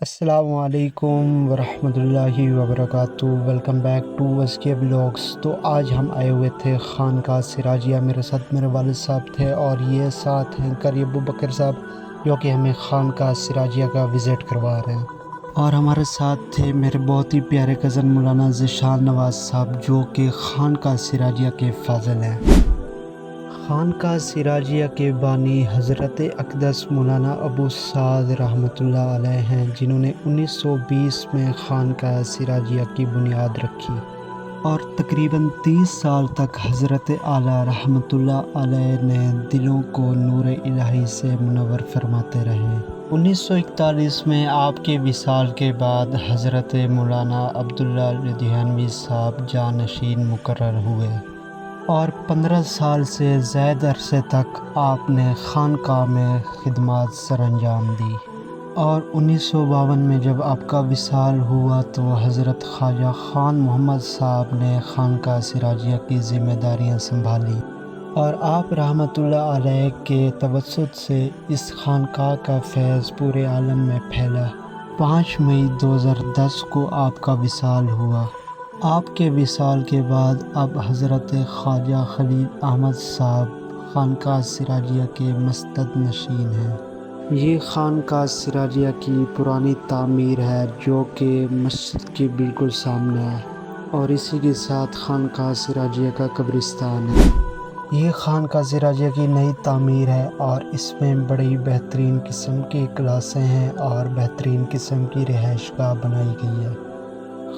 السلام علیکم ورحمۃ اللہ وبرکاتہ۔ ویلکم بیک ٹو وسکیہ بلاگس۔ تو آج ہم آئے ہوئے تھے خانقاہ سراجیہ، میرے ساتھ میرے والد صاحب تھے اور یہ ساتھ ہیں قاری ابو بکر صاحب جو کہ ہمیں خانقاہ سراجیہ کا وزٹ کروا رہے ہیں، اور ہمارے ساتھ تھے میرے بہت ہی پیارے کزن مولانا ذیشان نواز صاحب جو کہ خانقاہ سراجیہ کے فاضل ہیں۔ خانقاہ سراجیہ کے بانی حضرت اقدس مولانا ابو سعد رحمۃ اللہ علیہ ہیں، جنہوں نے 1920 میں خانقاہ سراجیہ کی بنیاد رکھی اور تقریباً 30 سال تک حضرت اعلیٰ رحمۃ اللہ علیہ نے دلوں کو نور الہی سے منور فرماتے رہے۔ 1941 میں آپ کے وصال کے بعد حضرت مولانا عبداللہ لدھیانوی صاحب جانشین مقرر ہوئے اور 15 سال سے زائد عرصے تک آپ نے خانقاہ میں خدمات سر انجام دی، اور 1952 میں جب آپ کا وصال ہوا تو حضرت خواجہ خان محمد صاحب نے خانقاہ سراجیہ کی ذمہ داریاں سنبھالی، اور آپ رحمۃ اللہ علیہ کے توسط سے اس خانقاہ کا فیض پورے عالم میں پھیلا۔ 5 مئی 2010 کو آپ کا وصال ہوا۔ آپ کے وصال کے بعد اب حضرت خواجہ خلیل احمد صاحب خانقاہ سراجیہ کے مسند نشین ہیں۔ یہ خانقاہ سراجیہ کی پرانی تعمیر ہے جو کہ مسجد کے بالکل سامنے ہے، اور اسی کے ساتھ خانقاہ سراجیہ کا قبرستان ہے۔ یہ خانقاہ سراجیہ کی نئی تعمیر ہے اور اس میں بڑی بہترین قسم کی کلاسیں ہیں اور بہترین قسم کی رہائش گاہ بنائی گئی ہے۔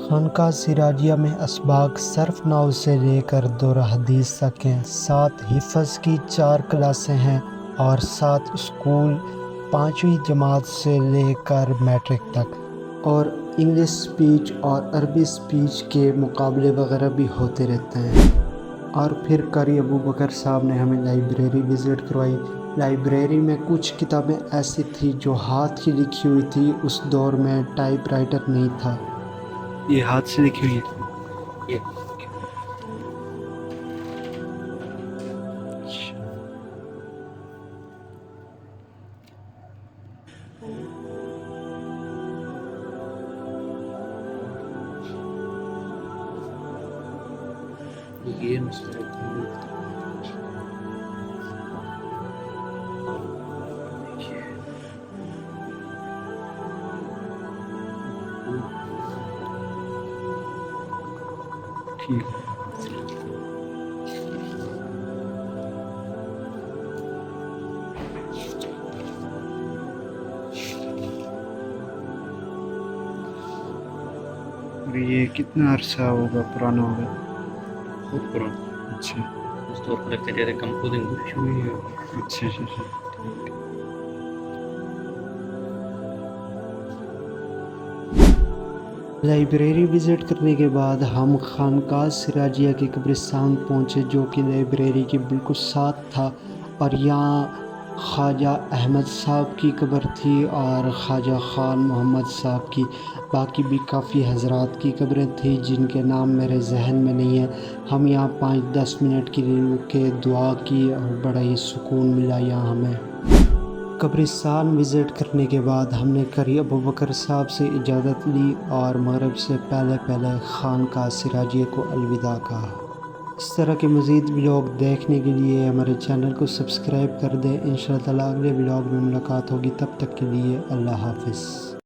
خانقاہ سراجیہ میں اسباق صرف نو سے لے کر دور حدیث تک ہیں، 7 حفظ کی 4 کلاسیں ہیں اور 7 اسکول 5ویں جماعت سے لے کر میٹرک تک، اور انگلش سپیچ اور عربی سپیچ کے مقابلے وغیرہ بھی ہوتے رہتے ہیں۔ اور پھر قاری ابو بکر صاحب نے ہمیں لائبریری وزٹ کروائی۔ لائبریری میں کچھ کتابیں ایسی تھیں جو ہاتھ کی لکھی ہوئی تھی، اس دور میں ٹائپ رائٹر نہیں تھا۔ یہ ہاتھ سے لکھی ہوئی ہے۔ یہ مسئلہ ٹھیک ہے۔ یہ کتنا عرصہ ہوگا پرانا ہوگا؟ بہت پرانا۔ اچھا، اس طور پر لگتا ہے کمپوزنگ ہوئی ہے۔ اچھا اچھا اچھا۔ لائبریری وزٹ کرنے کے بعد ہم خانقاہ سراجیہ کے قبرستان پہنچے جو کہ لائبریری کے بالکل ساتھ تھا، اور یہاں خواجہ احمد صاحب کی قبر تھی اور خواجہ خان محمد صاحب کی، باقی بھی کافی حضرات کی قبریں تھیں جن کے نام میرے ذہن میں نہیں ہیں۔ ہم یہاں 5-10 منٹ کے لیے رک کے دعا کی اور بڑا ہی سکون ملا یہاں ہمیں۔ قبرستان وزٹ کرنے کے بعد ہم نے قاری ابو بکر صاحب سے اجازت لی اور مغرب سے پہلے خانقاہ سراجیہ کو الوداع کہا۔ اس طرح کے مزید ولاگ دیکھنے کے لیے ہمارے چینل کو سبسکرائب کر دیں۔ انشاءاللہ اگلے ولاگ میں ملاقات ہوگی، تب تک کے لیے اللہ حافظ۔